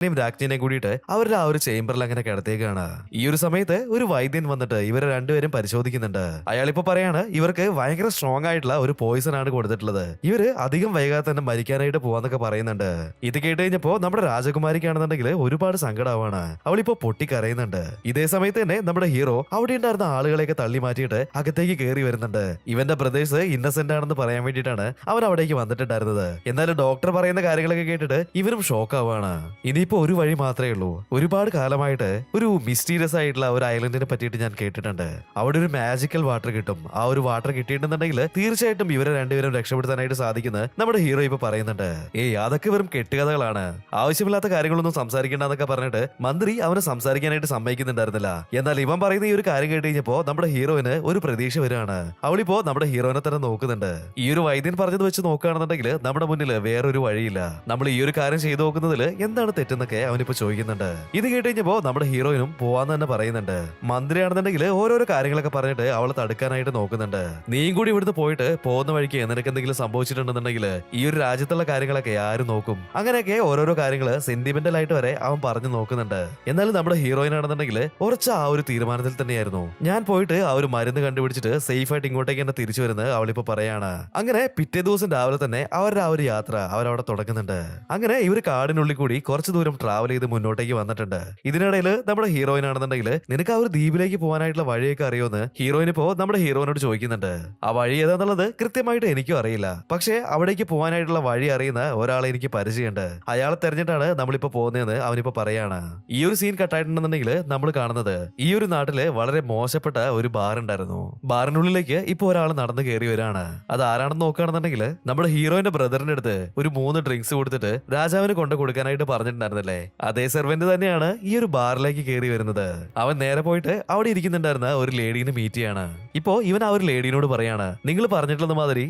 രാജ്ഞിനെ കൂടിയിട്ട് അവരുടെ ആ ഒരു ചേംബറിൽ അങ്ങനെ കിടത്തേക്കാണ്. ഈ ഒരു സമയത്ത് ഒരു വൈദ്യൻ വന്നിട്ട് ഇവരെ രണ്ടുപേരും പരിശോധിക്കുന്നുണ്ട്. അയാൾ ഇപ്പൊ പറയാണ് ഇവർക്ക് ഭയങ്കര സ്ട്രോങ് ആയിട്ടുള്ള ഒരു പോയിസൺ ആണ് കൊടുത്തിട്ടുള്ളത്. ഇവര് അധികം വൈകാതെ തന്നെ മരിക്കാനായിട്ട് പോവാന്നൊക്കെ പറയുന്നുണ്ട്. ഇത് കേട്ട് കഴിഞ്ഞപ്പോ നമ്മുടെ രാജകുമാരിക്കാണെന്നുണ്ടെങ്കിൽ ഒരുപാട് സങ്കടമാണ്. അവളിപ്പോ പൊട്ടിക്കരയുന്നുണ്ട്. ഇതേ സമയത്ത് തന്നെ നമ്മുടെ ഹീറോ അവിടെ ഉണ്ടായിരുന്ന ആളുകളെയൊക്കെ തള്ളി മാറ്റിയിട്ട് അകത്തേക്ക് കയറി വരുന്നുണ്ട്. ഇവന്റെ ബ്രദേഴ്സ് ഇന്നസെന്റ് ആണെന്ന് പറയാൻ വേണ്ടിയിട്ടാണ് അവൻ അവിടേക്ക് വന്നിട്ടുണ്ടായിരുന്നത്. എന്നാലും ഡോക്ടർ പറയുന്ന കാര്യങ്ങളൊക്കെ കേട്ടിട്ട് ഇവരും ഷോക്ക് ആവാണ്. ഇനിയിപ്പോ ഒരു വഴി മാത്രമേ ഉള്ളൂ. ഒരുപാട് കാലമായിട്ട് ഒരു മിസ്റ്റീരിയസ് ആയിട്ടുള്ള ഒരു ഐലൻഡിനെ പറ്റിയിട്ട് ഞാൻ കേട്ടിട്ടുണ്ട്. അവിടെ ഒരു മാജിക്കൽ വാട്ടർ കിട്ടും. ആ ഒരു വാട്ടർ കിട്ടിയിട്ടുണ്ടെങ്കിൽ തീർച്ചയായിട്ടും ഇവരെ രണ്ടുപേരും രക്ഷപ്പെടുത്താനായിട്ട് സാധിക്കുന്ന നമ്മുടെ ഹീറോ ഇപ്പൊ പറയുന്നുണ്ട്. ഏയ് അതൊക്കെ വെറും കെട്ടുകഥകളാണ്, ആവശ്യമില്ലാത്ത കാര്യങ്ങളൊന്നും സംസാരിക്കേണ്ടെന്നൊക്കെ പറഞ്ഞിട്ട് മന്ത്രി അവനെ സംസാരിക്കാനായിട്ട് സമ്മതിക്കുന്നുണ്ടായിരുന്നില്ല. എന്നാൽ ഇവൻ പറയുന്ന ഈ ഒരു കാര്യം കേട്ട് കഴിഞ്ഞപ്പോ നമ്മുടെ ഹീറോയിന് ഒരു പ്രതീക്ഷ വരികയാണ്. അവളിപ്പോ നമ്മുടെ ഹീറോയിനെ തന്നെ നോക്കുന്നുണ്ട്. ഈ ഒരു വൈദ്യൻ പറഞ്ഞത് വെച്ച് നോക്കുകയാണെന്നുണ്ടെങ്കിൽ നമ്മുടെ മുന്നിൽ വേറൊരു വഴിയില്ല. നമ്മൾ ഈ ഒരു കാര്യം ചെയ്തു നോക്കുന്നതിൽ എന്താണ് തെറ്റെന്നൊക്കെ അവനിപ്പോ ചോദിക്കുന്നുണ്ട്. ഇത് കേട്ട് കഴിഞ്ഞപ്പോ നമ്മുടെ ഹീറോയിനും പോവാന്ന് തന്നെ പറയുന്നുണ്ട്. മന്ത്രിയാണെന്നുണ്ടെങ്കിൽ ഓരോരോ കാര്യങ്ങളൊക്കെ പറഞ്ഞിട്ട് അവളെ തടുക്കാനായിട്ട് നോക്കുന്നുണ്ട്. നീയും കൂടി ഇവിടുന്ന് പോയിട്ട് പോകുന്ന വഴിക്ക് നിനക്ക് എന്തെങ്കിലും സംഭവിച്ചിട്ടുണ്ടെന്നുണ്ടെങ്കിൽ ഈ ഒരു രാജ്യത്തുള്ള കാര്യങ്ങളൊക്കെ ആരും നോക്കും. അങ്ങനെയൊക്കെ ഓരോരോ കാര്യങ്ങള് സെന്റിമെന്റൽ ആയിട്ട് വരെ അവൻ പറഞ്ഞു നോക്കുന്നുണ്ട്. എന്നാലും നമ്മുടെ ഹീറോയിൻ ആണെന്നുണ്ടെങ്കിൽ ഉറച്ച ആ ഒരു തീരുമാനത്തിൽ തന്നെയായിരുന്നു. ഞാൻ പോയിട്ട് ആ ഒരു മരുന്ന് കണ്ടുപിടിച്ചിട്ട് സേഫ് ആയിട്ട് ഇങ്ങോട്ടേക്ക് തന്നെ തിരിച്ചു വരുന്നത് അവളിപ്പോ പറയാണ്. അങ്ങനെ പിറ്റേ ദിവസം രാവിലെ തന്നെ അവരുടെ ആ ഒരു യാത്ര അവരവിടെ തുടങ്ങുന്നുണ്ട്. അങ്ങനെ ഇവർ കാടിനുള്ളിൽ കൂടി കുറച്ചു ദൂരം ട്രാവൽ ചെയ്ത് മുന്നോട്ടേക്ക് വന്നിട്ടുണ്ട്. ഇതിനിടയിൽ നമ്മുടെ ഹീറോയിൻ ആണെന്നുണ്ടെങ്കിൽ നിനക്ക് ആ ഒരു ദ്വീപിലേക്ക് പോകാനായിട്ടുള്ള വഴിയൊക്കെ അറിയോന്ന് ഹീറോയിൻ ഇപ്പോ നമ്മുടെ ഹീറോയിനോട് ചോദിക്കുന്നുണ്ട്. ആ വഴി ഏതാന്നുള്ളത് കൃത്യമായിട്ട് എനിക്കും അറിയില്ല. പക്ഷേ അവിടേക്ക് പോകാനായിട്ടുള്ള വഴി അറിയുന്ന ഒരാളെ എനിക്ക് പരിചയമുണ്ട്. അയാളെ തെരഞ്ഞിട്ടാണ് നമ്മളിപ്പോ പോകുന്നതെന്ന് അവനിപ്പോ പറയാണ്. ഈ ഒരു സീൻ കട്ടായിട്ടുണ്ടെന്നുണ്ടെങ്കിൽ നമ്മൾ കാണുന്നത് ഈ ഒരു നാട്ടില് വളരെ മോശപ്പെട്ട ഒരു ബാർ ഉണ്ടായിരുന്നു. ബാറിനുള്ളിലേക്ക് ഇപ്പൊ ഒരാൾ നടന്നു കയറി വരാണ്. അത് ആരാണെന്ന് നോക്കുകയാണെന്നുണ്ടെങ്കിൽ നമ്മുടെ ഹീറോയിന്റെ ബ്രദറിന്റെ അടുത്ത് ഒരു 3 ഡ്രിങ്ക്സ് കൊടുത്തിട്ട് രാജാവിന് കൊണ്ട് കൊടുക്കാനായിട്ട് പറഞ്ഞിട്ടുണ്ടായിരുന്നല്ലേ, അതേ സെർവന്റ് തന്നെയാണ് ഈ ഒരു ബാറിലേക്ക് കയറി വരുന്നത്. അവൻ നേരെ പോയിട്ട് അവിടെ ഇരിക്കുന്നുണ്ടായിരുന്ന ഒരു ലേഡീനെ മീറ്റ് ചെയ്യാണ്. ഇപ്പോ ഇവൻ ആ ഒരു ലേഡീനോട് പറയാണ്, നിങ്ങൾ പറഞ്ഞിട്ടുള്ള മാതിരി